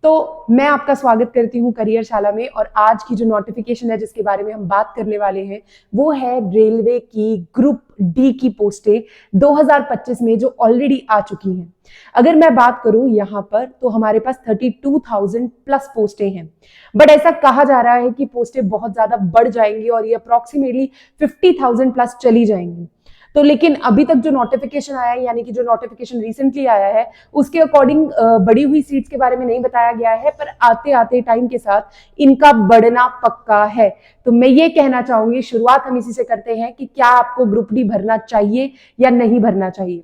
तो मैं आपका स्वागत करती हूँ करियरशाला में। और आज की जो नोटिफिकेशन है जिसके बारे में हम बात करने वाले हैं वो है रेलवे की ग्रुप डी की पोस्टें 2025 में जो ऑलरेडी आ चुकी हैं। अगर मैं बात करूं यहाँ पर तो हमारे पास 32,000 प्लस पोस्टें हैं, बट ऐसा कहा जा रहा है कि पोस्टें बहुत ज्यादा बढ़ जाएंगी और ये अप्रोक्सीमेटली 50,000 प्लस चली जाएंगी। तो लेकिन अभी तक जो नोटिफिकेशन आया है, यानी कि जो नोटिफिकेशन रिसेंटली आया है, उसके अकॉर्डिंग बढ़ी हुई सीट्स के बारे में नहीं बताया गया है, पर आते आते टाइम के साथ इनका बढ़ना पक्का है। तो मैं ये कहना चाहूंगी, शुरुआत हम इसी से करते हैं कि क्या आपको ग्रुप डी भरना चाहिए या नहीं भरना चाहिए।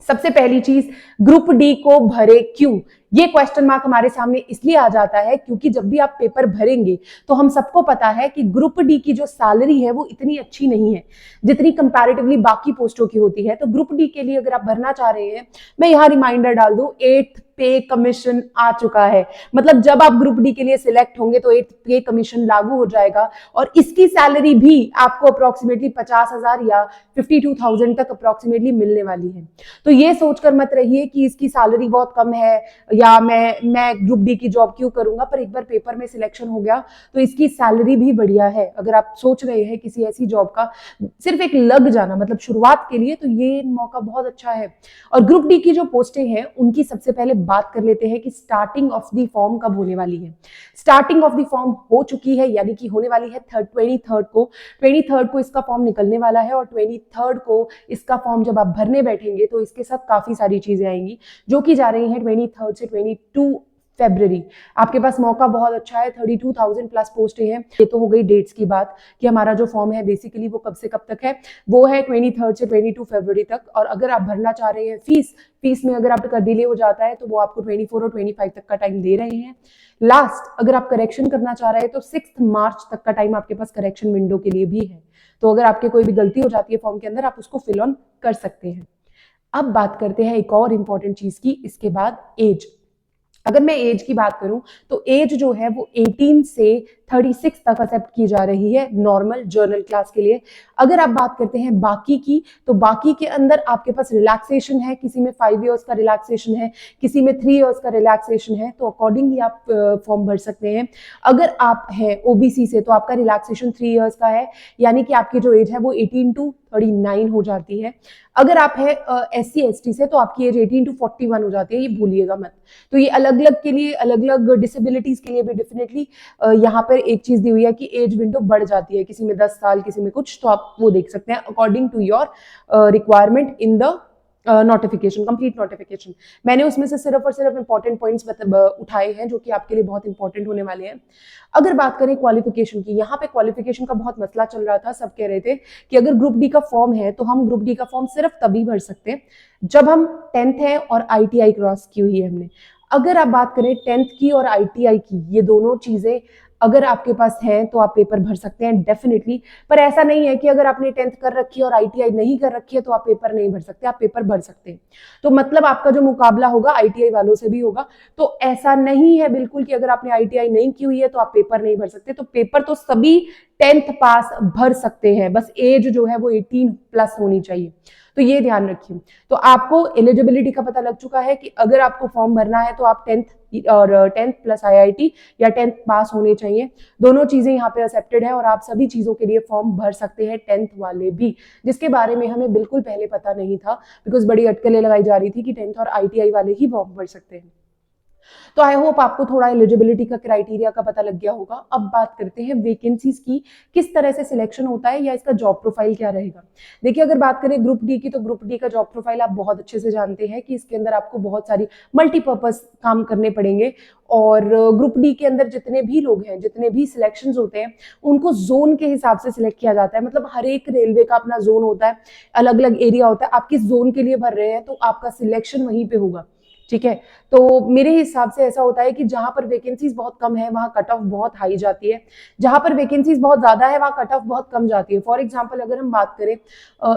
सबसे पहली चीज, ग्रुप डी को भरे क्यों? ये क्वेश्चन मार्क हमारे सामने इसलिए आ जाता है क्योंकि जब भी आप पेपर भरेंगे तो हम सबको पता है कि ग्रुप डी की जो सैलरी है वो इतनी अच्छी नहीं है जितनी कंपैरेटिवली बाकी पोस्टों की होती है। तो ग्रुप डी के लिए अगर आप भरना चाह रहे हैं, मैं यहाँ रिमाइंडर डाल दूं, 8th पे कमीशन आ चुका है। मतलब जब आप ग्रुप डी के लिए सिलेक्ट होंगे तो 8th पे कमीशन लागू हो जाएगा और इसकी सैलरी भी आपको अप्रोक्सीमेटली 50,000 या 52,000 तक अप्रोक्सीमेटली मिलने वाली है। तो ये सोचकर मत रहिए कि इसकी सैलरी बहुत कम है या मैं ग्रुप डी की जॉब क्यों करूंगा, पर एक बार पेपर में सिलेक्शन हो गया तो इसकी सैलरी भी बढ़िया है। अगर आप सोच रहे हैं किसी ऐसी जॉब का सिर्फ एक लग जाना, मतलब शुरुआत के लिए, तो ये मौका बहुत अच्छा है। और ग्रुप डी की जो पोस्टें हैं उनकी सबसे पहले बात कर लेते हैं कि स्टार्टिंग ऑफ द फॉर्म कब होने वाली है। स्टार्टिंग ऑफ द फॉर्म हो चुकी है, यानी कि होने वाली है 23 को इसका फॉर्म निकलने वाला है। और 23 को इसका फॉर्म जब आप भरने बैठेंगे तो इसके साथ काफी सारी चीजें आएंगी जो कि जा रही हैं 23 से 22 फरवरी। आपके पास मौका बहुत अच्छा है, 32,000 प्लस पोस्टें हैं। ये तो हो गई डेट्स की बात कि हमारा जो फॉर्म है बेसिकली वो कब से कब तक है, वो है 23 से 22 फरवरी तक। और अगर आप भरना चाह रहे हैं फीस में अगर आपका डिले हो जाता है तो वो आपको 24 और 25 तक का टाइम दे रहे हैं। लास्ट अगर आप करेक्शन करना चाह रहे हैं तो 6 मार्च तक का टाइम आपके पास करेक्शन विंडो के लिए भी है। तो अगर आपके कोई भी गलती हो जाती है फॉर्म के अंदर, आप उसको फिल ऑन कर सकते हैं। अब बात करते हैं एक और इंपॉर्टेंट चीज की, इसके बाद एज। अगर मैं एज की बात करूं तो एज जो है वो 18 से 36 तक एक्सेप्ट की जा रही है नॉर्मल जर्नल क्लास के लिए। अगर आप बात करते हैं बाकी की, तो बाकी के अंदर आपके पास रिलैक्सेशन है, किसी में 5 इयर्स का रिलैक्सेशन है, किसी में 3 इयर्स का रिलैक्सेशन है। तो अकॉर्डिंगली आप फॉर्म भर सकते हैं। अगर आप हैं ओबीसी से तो आपका रिलैक्सेशन 3 इयर्स का है, यानी कि आपकी जो एज है वो 18 to 39 हो जाती है। अगर आप है SC ST से तो आपकी एज 18 to 41 हो जाती है, ये भूलिएगा मत। तो ये अलग अलग के लिए, अलग अलग डिसेबिलिटीज के लिए भी डेफिनेटली यहाँ पर एक चीज दी हुई है कि एज विंडो बढ़ जाती है, किसी में 10 साल, किसी में कुछ, तो आप वो देख सकते हैं according to your requirement in the notification, complete notification. मैंने उसमें से सिर्फ और सिर्फ इंपॉर्टेंट पॉइंट्स उठाए हैं जो कि आपके लिए बहुत इंपॉर्टेंट होने वाले हैं। अगर बात करें क्वालिफिकेशन की, यहाँ पे क्वालिफिकेशन का बहुत मसला चल रहा था। सब कह रहे थे कि अगर ग्रुप डी का फॉर्म है तो हम ग्रुप डी का फॉर्म सिर्फ तभी भर सकते हैं जब हम 10th है और ITI क्रॉस की हुई है हमने। अगर आप बात करें 10th की और ITI की, ये दोनों चीजें अगर आपके पास है तो आप पेपर भर सकते हैं डेफिनेटली। पर ऐसा नहीं है कि अगर आपने 10th कर रखी है और ITI नहीं कर रखी है तो आप पेपर नहीं भर सकते, आप पेपर भर सकते हैं। तो मतलब आपका जो मुकाबला होगा ITI वालों से भी होगा। तो ऐसा नहीं है बिल्कुल कि अगर आपने ITI नहीं की हुई है तो आप पेपर नहीं भर सकते। तो पेपर तो सभी 10th पास भर सकते हैं, बस एज जो है वो 18 प्लस होनी चाहिए। तो ये ध्यान रखिए। तो आपको एलिजिबिलिटी का पता लग चुका है कि अगर आपको फॉर्म भरना है तो आप 10th और 10th प्लस IIT या 10th पास होने चाहिए। दोनों चीजें यहाँ पे एक्सेप्टेड है और आप सभी चीजों के लिए फॉर्म भर सकते हैं, 10th वाले भी, जिसके बारे में हमें बिल्कुल पहले पता नहीं था बिकॉज बड़ी अटकलें लगाई जा रही थी कि 10th और ITI वाले ही फॉर्म भर सकते हैं। तो आई होप आपको थोड़ा एलिजिबिलिटी का क्राइटेरिया का पता लग गया होगा। अब बात करते हैं वैकेंसीज की, किस तरह से सिलेक्शन होता है या इसका जॉब प्रोफाइल क्या रहेगा। देखिए, अगर बात करें ग्रुप डी की तो ग्रुप डी का जॉब प्रोफाइल आप बहुत अच्छे से जानते हैं कि इसके अंदर आपको बहुत सारी मल्टीपर्पज काम करने पड़ेंगे। और ग्रुप डी के अंदर जितने भी लोग हैं, जितने भी सिलेक्शंस होते हैं, उनको जोन के हिसाब से सिलेक्ट किया जाता है। मतलब हर एक रेलवे का अपना जोन होता है, अलग अलग एरिया होता है। आप किस जोन के लिए भर रहे हैं तो आपका सिलेक्शन वहीं पे होगा, ठीक है। तो मेरे हिसाब से ऐसा होता है कि जहां पर वैकेंसीज बहुत कम है वहां कट ऑफ बहुत हाई जाती है, जहां पर वैकेंसीज बहुत ज्यादा है वहां कट ऑफ बहुत कम जाती है। फॉर एग्जांपल अगर हम बात करें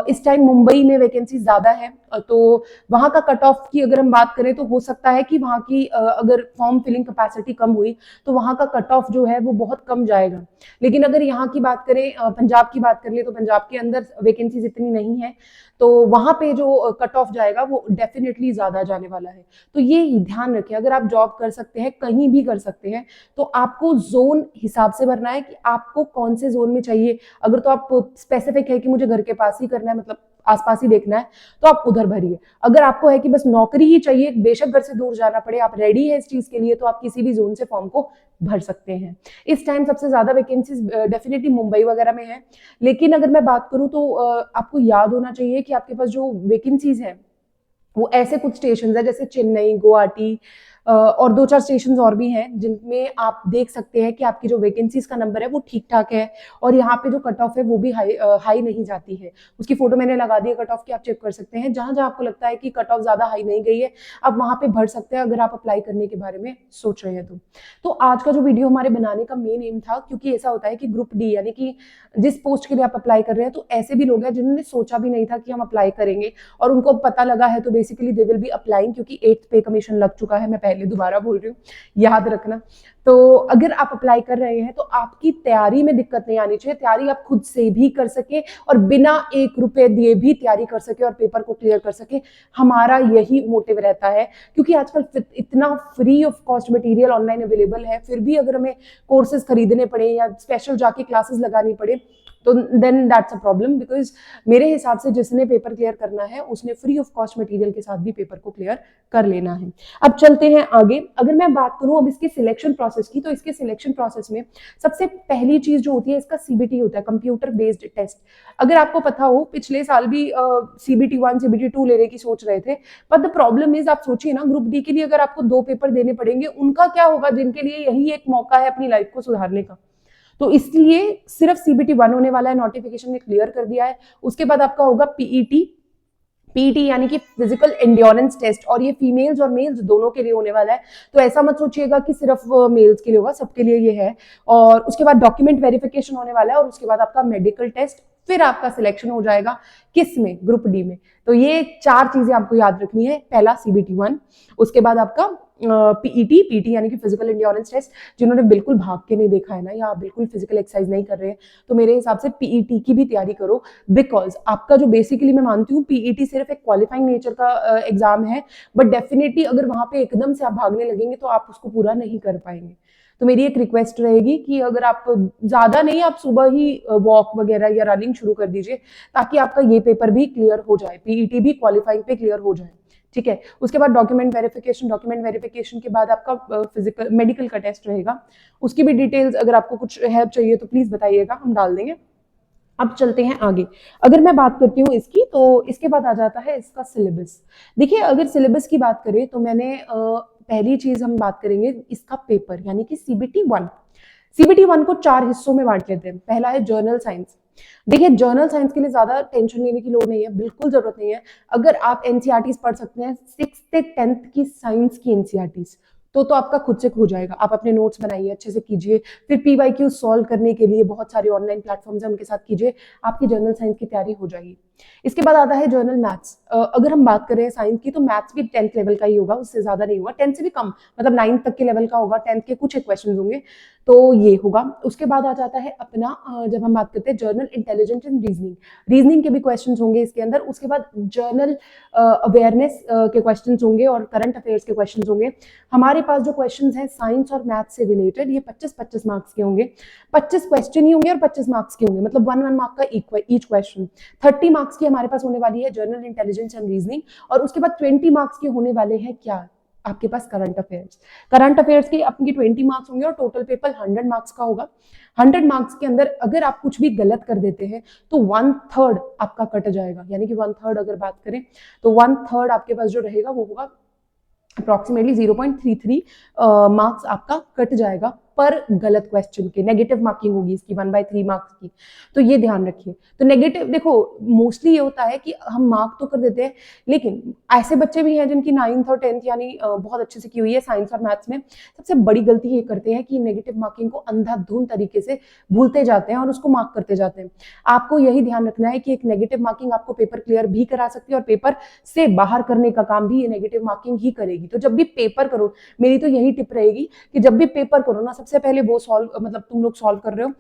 इस टाइम मुंबई में वैकेंसीज ज्यादा है तो वहां का कट ऑफ की अगर हम बात करें तो हो सकता है कि वहां की अगर फॉर्म फिलिंग कैपेसिटी कम हुई तो वहां का कट ऑफ जो है वो बहुत कम जाएगा। लेकिन अगर यहाँ की बात करें, पंजाब की बात कर ले तो पंजाब के अंदर वैकेंसीज इतनी नहीं है, तो वहां पे जो कट ऑफ जाएगा वो डेफिनेटली ज्यादा जाने वाला है। तो ये ध्यान रखें, अगर आप जॉब कर सकते हैं, कहीं भी कर सकते हैं, तो आपको जोन हिसाब से भरना है कि आपको कौन से जोन में चाहिए। अगर तो आप स्पेसिफिक है कि मुझे घर के पास ही करना है, मतलब आसपास ही देखना है, तो आप उधर भरिए। अगर आपको है कि बस नौकरी ही चाहिए, बेशक घर से दूर जाना पड़े, आप रेडी है इस चीज के लिए, तो आप किसी भी जोन से फॉर्म को भर सकते हैं। इस टाइम सबसे ज्यादा वैकेंसीज डेफिनेटली मुंबई वगैरह में है, लेकिन अगर मैं बात करूं तो आपको याद होना चाहिए कि आपके पास जो वैकेंसीज है वो ऐसे कुछ स्टेशन है जैसे चेन्नई, गुवाहाटी और 2-4 स्टेशन और भी हैं जिनमें आप देख सकते हैं कि आपकी जो वैकेंसीज का नंबर है वो ठीक ठाक है, और यहाँ पे जो कट ऑफ है वो भी हाई नहीं जाती है। उसकी फोटो मैंने लगा दी है कट ऑफ की, आप चेक कर सकते हैं। जहां जहां आपको लगता है कि कट ऑफ ज्यादा हाई नहीं गई है, आप वहां पे भर सकते हैं अगर आप अप्लाई करने के बारे में सोच रहे हैं तो आज का जो वीडियो हमारे बनाने का मेन एम था, क्योंकि ऐसा होता है कि ग्रुप डी यानी कि जिस पोस्ट के लिए आप अप्लाई कर रहे हैं, तो ऐसे भी लोग हैं जिन्होंने सोचा भी नहीं था कि हम अप्लाई करेंगे और उनको पता लगा है, तो basically they will be applying, क्योंकि 8th पे कमीशन लग चुका है। मैं पहले दोबारा बोल रही हूँ, याद रखना। तो अगर आप अप्लाई कर रहे हैं तो आपकी तैयारी में दिक्कत नहीं आनी चाहिए, तैयारी आप खुद से भी कर सके और बिना 1 रुपए दिए भी तैयारी कर सके और पेपर को क्लियर कर सके। हमारा यही मोटिव रहता है, क्योंकि आजकल इतना free of cost material online available है, फिर भी अगर हमें कोर्सेज खरीदने पड़े या स्पेशल जाके क्लासेस लगानी पड़े तो then that's a problem, because मेरे हिसाब से जिसने पेपर क्लियर करना है उसने फ्री ऑफ कॉस्ट मटेरियल के साथ भी पेपर को क्लियर कर लेना है। अब चलते हैं आगे। अगर मैं बात करूं अब इसके सिलेक्शन प्रोसेस की, तो इसके सिलेक्शन प्रोसेस में सबसे पहली चीज जो होती है इसका सीबीटी होता है, कंप्यूटर बेस्ड टेस्ट। अगर आपको पता हो, पिछले साल भी सीबीटी 1 सीबीटी 2 लेने की सोच रहे थे, बट द प्रॉब्लम इज, आप सोचिए ना, ग्रुप डी के लिए अगर आपको 2 पेपर देने पड़ेंगे, उनका क्या होगा जिनके लिए यही एक मौका है अपनी लाइफ को सुधारने का। तो इसलिए सिर्फ सीबीटी 1 होने वाला है, नोटिफिकेशन ने क्लियर कर दिया है। उसके बाद आपका होगा पीईटी, पीईटी यानी कि फिजिकल एंड्योरेंस टेस्ट, और ये फीमेल्स और मेल्स दोनों के लिए होने वाला है। तो ऐसा मत सोचिएगा कि सिर्फ मेल्स के लिए होगा, सबके लिए ये है। और उसके बाद डॉक्यूमेंट वेरिफिकेशन होने वाला है, और उसके बाद आपका मेडिकल टेस्ट, फिर आपका सिलेक्शन हो जाएगा किस में, ग्रुप डी में। तो ये 4 चीजें आपको याद रखनी है। पहला सीबीटी 1, उसके बाद आपका पीईटी, पीटी यानी कि फिजिकल एंड्योरेंस टेस्ट। जिन्होंने बिल्कुल भाग के नहीं देखा है ना, या बिल्कुल फिजिकल एक्सरसाइज नहीं कर रहे हैं, तो मेरे हिसाब से पीईटी की भी तैयारी करो, बिकॉज आपका जो बेसिकली मैं मानती हूँ पीईटी सिर्फ एक क्वालिफाइंग नेचर का एग्जाम है, बट डेफिनेटली अगर वहां पे एकदम से आप भागने लगेंगे तो आप उसको पूरा नहीं कर पाएंगे। तो मेरी एक रिक्वेस्ट रहेगी कि अगर आप ज्यादा नहीं, आप सुबह ही वॉक वगैरह या रनिंग शुरू कर दीजिए, ताकि आपका ये पेपर भी क्लियर हो जाए, पीईटी भी क्वालिफाइंग पे क्लियर हो जाए। ठीक है। उसके बाद डॉक्यूमेंट वेरिफिकेशन के बाद आपका फिजिकल मेडिकल का टेस्ट रहेगा। उसकी भी डिटेल्स अगर आपको कुछ हेल्प चाहिए तो प्लीज बताइएगा, हम डाल देंगे। अब चलते हैं आगे। अगर मैं बात करती हूँ इसकी, तो इसके बाद आ जाता है इसका सिलेबस। देखिए, अगर सिलेबस की बात करें तो मैंने पहली चीज हम बात करेंगे इसका पेपर, यानी कि सीबीटी 1। सीबीटी 1 को 4 हिस्सों में बांट लेते हैं। पहला है जर्नल साइंस। देखिए, जर्नल साइंस के लिए ज्यादा टेंशन लेने की लोड़ नहीं है, बिल्कुल जरूरत नहीं है। अगर आप एनसीईआरटीज पढ़ सकते हैं 6th से 10th की साइंस की एनसीईआरटीज, तो आपका खुद से हो जाएगा। आप अपने नोट्स बनाइए, अच्छे से कीजिए, फिर पीवाईक्यू सॉल्व करने के लिए बहुत सारे ऑनलाइन प्लेटफॉर्म्स हैं, उनके साथ कीजिए, आपकी जर्नल साइंस की तैयारी हो जाएगी। इसके बाद आता है जर्नल मैथ्स। अगर हम बात करें साइंस की, तो मैथ्स भी 10th लेवल का ही होगा, उससे ज्यादा नहीं होगा, 10th से भी कम, मतलब 9th तक के लेवल का होगा, 10th के कुछ एक क्वेश्चन होंगे, तो ये होगा। उसके बाद आ जाता है अपना, जब हम बात करते हैं journal intelligence and reasoning, reasoning के भी क्वेश्चन होंगे इसके अंदर। उसके बाद जर्नल अवेयरनेस के क्वेश्चन होंगे और करंट अफेयर्स के क्वेश्चन होंगे। हमारे पास जो क्वेश्चन है साइंस और मैथ्स से रिलेटेड, ये 25-25 मार्क्स के होंगे। 25 क्वेश्चन ही होंगे और 25 मार्क्स के होंगे, मतलब 1-1 मार्क का ईच क्वेश्चन। 30 मार्क्स की हमारे पास होने वाली है जनरल इंटेलिजेंस एंड रीजनिंग, और उसके बाद 20 मार्क्स के होने वाले हैं क्या, आपके पास करंट अफेयर्स। करंट अफेयर्स के आपके 20 मार्क्स होंगे और टोटल पेपर 100 मार्क्स का होगा। 100 मार्क्स के अंदर अगर आप कुछ भी गलत कर देते हैं तो 1/3 आपका कट जाएगा, यानी कि 1/3 अगर बात करें तो 1/3 आपके पास जो रहेगा वो होगा अप्रोक्सीमेटली 0.33 मार्क्स आपका कट जाएगा पर गलत क्वेश्चन के। नेगेटिव मार्किंग होगी इसकी 1/3 मार्क्स की, तो ये ध्यान रखिए। तो नेगेटिव, देखो मोस्टली ये होता है कि हम मार्क तो कर देते हैं, लेकिन ऐसे बच्चे भी हैं जिनकी 9th और 10th यानी बहुत अच्छे से की हुई है साइंस और मैथ्स में। सबसे बड़ी गलती ये करते हैं कि नेगेटिव मार्किंग को अंधाधुंध तरीके से भूलते जाते हैं और उसको मार्क करते जाते हैं। आपको यही ध्यान रखना है कि एक नेगेटिव मार्किंग आपको पेपर क्लियर भी करा सकती है और पेपर से बाहर करने का काम भी ये नेगेटिव मार्किंग ही करेगी। तो जब भी पेपर करो, मेरी तो यही टिप रहेगी कि जब भी पेपर करो ना, सबसे पहले वो सॉल्व, मतलब तुम लोग सॉल्व कर रहे हो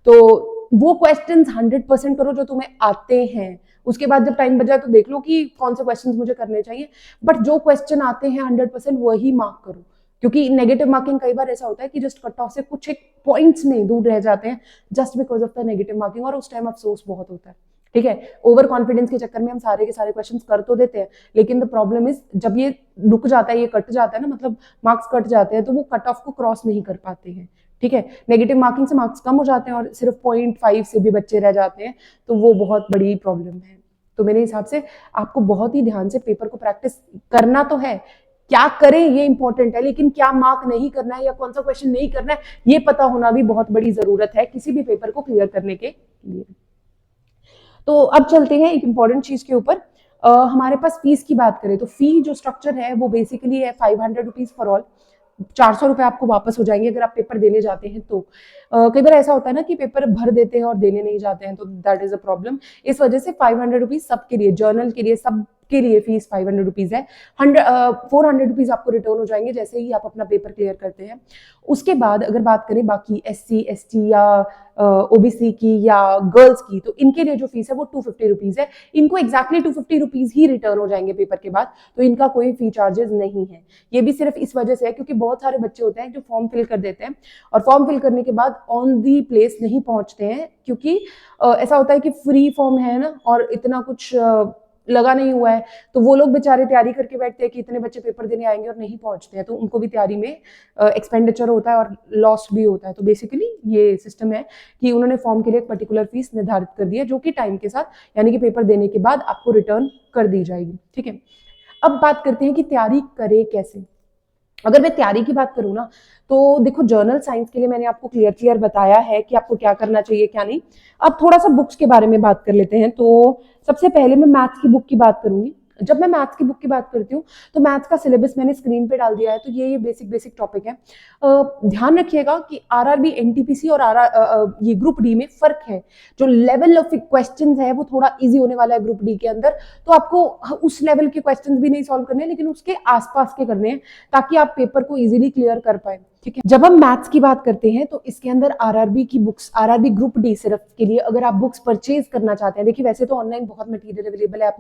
तो वो क्वेश्चंस 100% करो जो तुम्हें आते हैं। उसके बाद जब टाइम बचा तो देख लो कि कौन से क्वेश्चंस मुझे करने चाहिए, बट जो क्वेश्चन आते हैं 100% वही मार्क करो, क्योंकि नेगेटिव मार्किंग कई बार ऐसा होता है कि जस्ट कट ऑफ से कुछ एक पॉइंट्स में दूर रह जाते हैं just because of the negative marking, और उस टाइम अफसोस बहुत होता है। ठीक है, ओवर कॉन्फिडेंस के चक्कर में हम सारे के सारे क्वेश्चंस कर तो देते हैं, लेकिन द प्रॉब्लम इज जब ये रुक जाता है, ये कट जाता है ना, मतलब मार्क्स कट जाते हैं, तो वो कट ऑफ को क्रॉस नहीं कर पाते हैं। ठीक है, नेगेटिव मार्किंग से मार्क्स कम हो जाते हैं और सिर्फ 0.5 से भी बच्चे रह जाते हैं, तो वो बहुत बड़ी प्रॉब्लम है। तो मेरे हिसाब से आपको बहुत ही ध्यान से पेपर को प्रैक्टिस करना तो है, क्या करें ये इंपॉर्टेंट है, लेकिन क्या मार्क नहीं करना है या कौन सा क्वेश्चन नहीं करना है ये पता होना भी बहुत बड़ी जरूरत है किसी भी पेपर को क्लियर करने के लिए। तो अब चलते हैं एक इंपॉर्टेंट चीज के ऊपर। हमारे पास फीस की बात करें तो फी जो स्ट्रक्चर है वो बेसिकली है 500 रुपीज फॉर ऑल। 400 रुपए आपको वापस हो जाएंगे अगर आप पेपर देने जाते हैं तो। कई बार ऐसा होता है ना कि पेपर भर देते हैं और देने नहीं जाते हैं, तो दैट इज अ प्रॉब्लम। इस वजह से 500 रुपीज सबके लिए, जर्नल के लिए, सब के लिए फीस 500 रुपीज है। 400 रुपीज आपको रिटर्न हो जाएंगे जैसे ही आप अपना पेपर क्लियर करते हैं। उसके बाद अगर बात करें बाकी SC ST या OBC की या गर्ल्स की, तो इनके लिए जो फीस है वो 250 रुपीज है। इनको एग्जैक्टली 250 रुपीज ही रिटर्न हो जाएंगे पेपर के बाद, तो इनका कोई फी चार्जेस नहीं है। ये भी सिर्फ इस वजह से है क्योंकि बहुत सारे बच्चे होते हैं जो फॉर्म फिल कर देते हैं और फॉर्म फिल करने के बाद ऑन दी प्लेस नहीं पहुंचते हैं, क्योंकि ऐसा होता है कि फ्री फॉर्म है ना और इतना कुछ लगा नहीं हुआ है, तो वो लोग बेचारे तैयारी करके बैठते हैं कि इतने बच्चे पेपर देने आएंगे और नहीं पहुंचते हैं, तो उनको भी तैयारी में एक्सपेंडिचर होता है और लॉस भी होता है। तो बेसिकली ये सिस्टम है कि उन्होंने फॉर्म के लिए एक पर्टिकुलर फीस निर्धारित कर दी है जो कि टाइम के साथ यानी कि पेपर देने के बाद आपको रिटर्न कर दी जाएगी। ठीक है, अब बात करते हैं कि तैयारी करे कैसे। अगर मैं तैयारी की बात करूँ ना, तो देखो जर्नल साइंस के लिए मैंने आपको क्लियर बताया है कि आपको क्या करना चाहिए क्या नहीं। अब थोड़ा सा बुक्स के बारे में बात कर लेते हैं। तो सबसे पहले मैं मैथ्स की बुक की बात करूंगी। जब मैं मैथ्स की बुक की बात करती हूँ तो मैथ्स का सिलेबस मैंने स्क्रीन पे डाल दिया है, तो ये बेसिक टॉपिक है। ध्यान रखिएगा कि RRB NTPC और ये ग्रुप डी में फर्क है। जो लेवल ऑफ क्वेश्चंस है वो थोड़ा इजी होने वाला है ग्रुप डी के अंदर, तो आपको उस लेवल के क्वेश्चंस भी नहीं सॉल्व करने हैं, लेकिन उसके आसपास के करने हैं ताकि आप पेपर को इजीली क्लियर कर पाए। ठीक है, जब हम मैथ्स की बात करते हैं तो इसके अंदर RRB की बुक्स, RRB ग्रुप डी सिर्फ के लिए अगर आप बुक्स परचेज करना चाहते हैं, देखिए वैसे तो ऑनलाइन बहुत मटेरियल अवेलेबल है, आप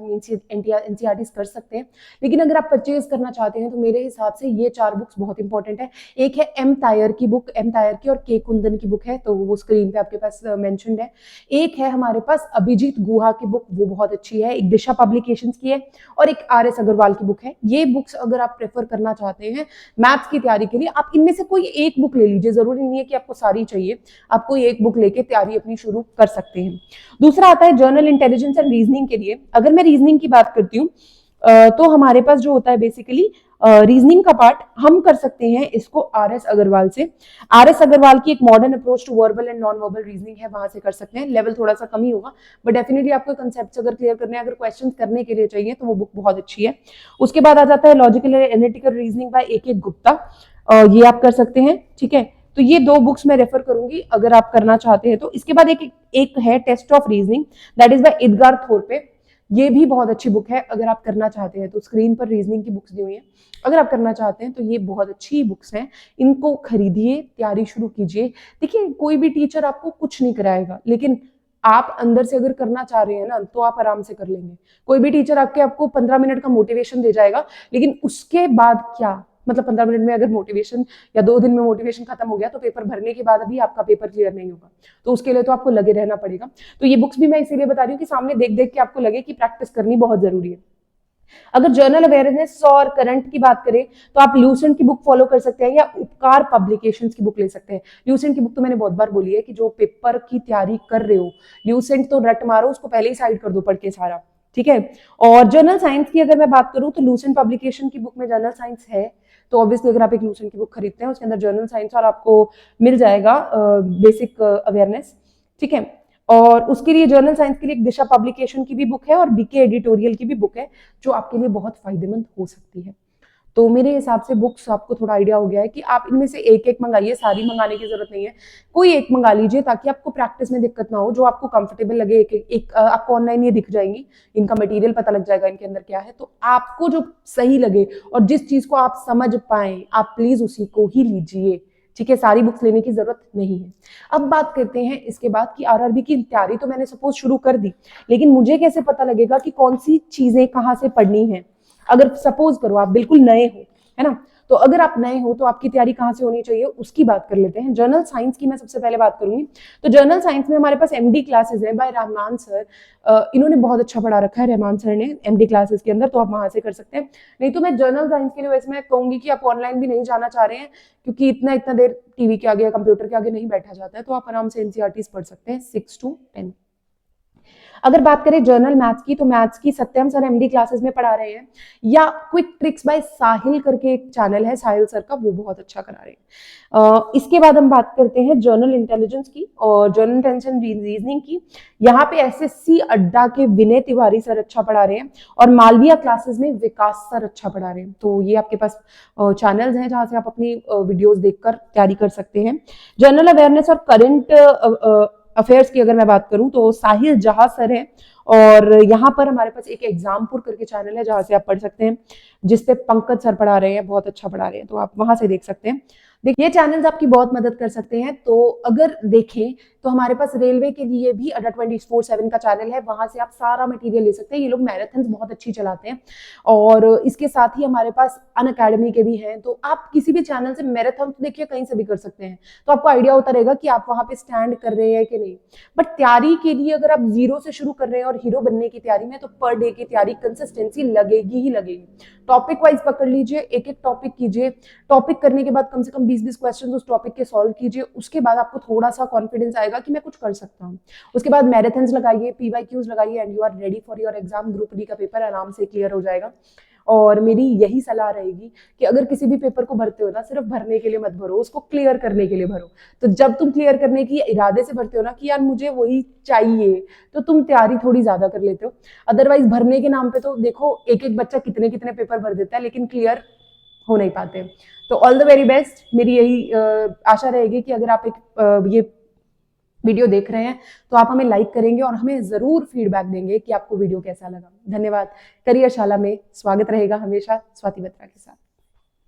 NCERT कर सकते हैं, लेकिन अगर आप परचेज करना चाहते हैं तो मेरे हिसाब से ये 4 बुक्स बहुत इंपॉर्टेंट है। एक है M तायर की बुक, M तायर की और K कुंदन की बुक है, तो वो स्क्रीन पे आपके पास मेंशन्ड है। एक है हमारे पास अभिजीत गुहा की बुक, वो बहुत अच्छी है। एक दिशा पब्लिकेशंस की है और एक RS अग्रवाल की बुक है। ये बुक्स अगर आप प्रेफर करना चाहते हैं मैथ्स की तैयारी के लिए, आप इनमें से कोई एक बुक ले लीजिए, जरूरी नहीं है कि आपको सारी चाहिए, आप कोई एक बुक लेके तैयारी अपनी शुरू कर सकते हैं। दूसरा आता है जर्नल इंटेलिजेंस एंड रीजनिंग के लिए। अगर मैं रीजनिंग की बात करती हूँ तो हमारे पास जो होता है बेसिकली रीजनिंग का पार्ट हम कर सकते हैं इसको RS अग्रवाल से। RS अग्रवाल की एक modern approach to verbal and non verbal reasoning है, वहां से कर सकते हैं। लेवल थोड़ा सा कम ही होगा बट डेफिनेटली आपको कंसेप्ट अगर क्लियर करने हैं, अगर क्वेश्चन करने के लिए चाहिए तो वो बुक बहुत अच्छी है। उसके बाद आ जाता है logical and analytical reasoning bye AK Gupta, ये आप कर सकते हैं। ठीक है, तो ये 2 बुक्स मैं रेफर करूंगी अगर आप करना चाहते हैं तो। इसके बाद एक है test of reasoning, that is by Edgar Thorpe. ये भी बहुत अच्छी बुक है अगर आप करना चाहते हैं तो। स्क्रीन पर रीजनिंग की बुक्स दी हुई हैं, अगर आप करना चाहते हैं तो ये बहुत अच्छी बुक्स हैं, इनको खरीदिए, तैयारी शुरू कीजिए। देखिए कोई भी टीचर आपको कुछ नहीं कराएगा, लेकिन आप अंदर से अगर करना चाह रहे हैं ना तो आप आराम से कर लेंगे। कोई भी टीचर आपको 15 मिनट का मोटिवेशन दे जाएगा, लेकिन उसके बाद क्या, मतलब 15 मिनट में अगर मोटिवेशन या 2 दिन में मोटिवेशन खत्म हो गया तो पेपर भरने के बाद भी आपका पेपर क्लियर नहीं होगा, तो उसके लिए तो आपको लगे रहना पड़ेगा। तो ये बुक्स भी मैं इसीलिए बता रही हूँ कि सामने देख देख के आपको लगे कि प्रैक्टिस करनी बहुत जरूरी है। अगर जर्नल अवेयरनेस और करंट की बात करें तो आप ल्यूसेंट की बुक फॉलो कर सकते हैं या उपकार पब्लिकेशंस की बुक ले सकते हैं। ल्यूसेंट की बुक तो मैंने बहुत बार बोली है कि जो पेपर की तैयारी कर रहे हो, ल्यूसेंट तो रट मारो, उसको पहले ही साइड कर दो पढ़ के सारा। ठीक है, और जर्नल साइंस की अगर मैं बात करूं तो लूसेंट पब्लिकेशन की बुक में जर्नल साइंस है, तो ऑब्वियसली अगर आप एक लूसेंट की बुक खरीदते हैं उसके अंदर जर्नल साइंस और आपको मिल जाएगा बेसिक अवेयरनेस। ठीक है, और उसके लिए जर्नल साइंस के लिए एक दिशा पब्लिकेशन की भी बुक है और BK एडिटोरियल की भी बुक है जो आपके लिए बहुत फायदेमंद हो सकती है। तो मेरे हिसाब से बुक्स आपको थोड़ा आइडिया हो गया है कि आप इनमें से एक एक मंगाइए, सारी मंगाने की जरूरत नहीं है, कोई एक मंगा लीजिए ताकि आपको प्रैक्टिस में दिक्कत ना हो, जो आपको कंफर्टेबल लगे। एक आपको ऑनलाइन ये दिख जाएंगी, इनका मटेरियल पता लग जाएगा इनके अंदर क्या है, तो आपको जो सही लगे और जिस चीज को आप समझ पाए आप प्लीज उसी को ही लीजिए। ठीक है, सारी बुक्स लेने की जरूरत नहीं है। अब बात करते हैं इसके बाद कि आरआरबी की तैयारी तो मैंने सपोज शुरू कर दी, लेकिन मुझे कैसे पता लगेगा कि कौन सी चीजें कहाँ से पढ़नी है। अगर सपोज करो आप बिल्कुल नए हो, है ना, तो अगर आप नए हो तो आपकी तैयारी कहाँ से होनी चाहिए उसकी बात कर लेते हैं। जर्नल साइंस की मैं सबसे पहले बात करूंगी। तो जर्नल साइंस में हमारे पास एमडी क्लासेस है बाय रहमान सर। इन्होंने बहुत अच्छा पढ़ा रखा है, रहमान सर ने, एमडी क्लासेस के अंदर, तो आप वहां से कर सकते हैं। नहीं तो मैं जर्नल साइंस के लिए वैसे मैं कहूंगी कि आप ऑनलाइन भी नहीं जाना चाह रहे हैं, क्योंकि इतना इतना देर टीवी के आगे या कंप्यूटर के आगे नहीं बैठा जाता है, तो आप आराम से एनसीईआरटीज पढ़ सकते हैं 6 to 10। अगर बात करें जर्नल मैथ्स की, तो मैथ्स की सत्यम सर एमडी क्लासेस में पढ़ा रहे हैं, या क्विक ट्रिक्स बाय साहिल करके एक चैनल है साहिल सर का, वो बहुत अच्छा करा रहे हैं। इसके बाद हम बात करते हैं जर्नल इंटेलिजेंस की और जर्नल इंटेलिजेंस रीजनिंग की। यहाँ पे एसएससी अड्डा के विनय तिवारी सर अच्छा पढ़ा रहे हैं, और मालविया क्लासेस में विकास सर अच्छा पढ़ा रहे हैं। तो ये आपके पास चैनल्स हैं जहां से आप अपनी वीडियोस देखकर तैयारी कर सकते हैं। जनरल अवेयरनेस और करंट अफेयर्स की अगर मैं बात करूं तो साहिल जहां सर है, और यहाँ पर हमारे पास एक एग्जामपुर करके चैनल है जहां से आप पढ़ सकते हैं, जिसपे पंकज सर पढ़ा रहे हैं, बहुत अच्छा पढ़ा रहे हैं, तो आप वहां से देख सकते हैं। देखिए, ये चैनल्स आपकी बहुत मदद कर सकते हैं। तो अगर देखें तो हमारे पास रेलवे के लिए भी अड्डा 24/7 का चैनल है, वहां से आप सारा मटेरियल ले सकते हैं। ये लोग मैराथन बहुत अच्छी चलाते हैं, और इसके साथ ही हमारे पास अनअकैडमी के भी हैं। तो आप किसी भी चैनल से मैराथन तो देखिए कहीं से भी कर सकते हैं, तो आपको आइडिया होता रहेगा कि आप वहां पे स्टैंड कर रहे हैं कि नहीं। बट तैयारी के लिए अगर आप जीरो से शुरू कर रहे हैं और हीरो बनने की तैयारी में, तो पर डे की तैयारी कंसिस्टेंसी लगेगी ही लगेगी। टॉपिक वाइज पकड़ लीजिए, एक एक टॉपिक कीजिए, टॉपिक करने के बाद कम से कम 20-20 क्वेश्चन उस टॉपिक के सॉल्व कीजिए। उसके बाद आपको थोड़ा सा कॉन्फिडेंस आएगा कि मैं कुछ कर सकता हूँ। उसके बाद मैराथन्स लगाइए, पीवाईक्यूज लगाइए, and you are ready for your exam. Group D का पेपर आराम से क्लियर हो जाएगा। और मेरी यही सलाह रहेगी कि अगर किसी भी पेपर को भरते हो ना, सिर्फ भरने के लिए मत भरो, उसको क्लियर करने के लिए भरो। तो जब तुम क्लियर करने की इरादे से भरते हो ना कि यार मुझे वही चाहिए, तो तुम तैयारी थोड़ी ज्यादा कर लेते हो। अदरवाइज भरने के नाम पे तो देखो एक एक बच्चा कितने कितने पेपर भर देता है, लेकिन क्लियर हो नहीं पाते। तो ऑल द वेरी बेस्ट। मेरी यही आशा रहेगी कि अगर आप ये वीडियो देख रहे हैं तो आप हमें लाइक करेंगे और हमें जरूर फीडबैक देंगे कि आपको वीडियो कैसा लगा। धन्यवाद। करियर शाला में स्वागत रहेगा हमेशा स्वाति बत्रा के साथ।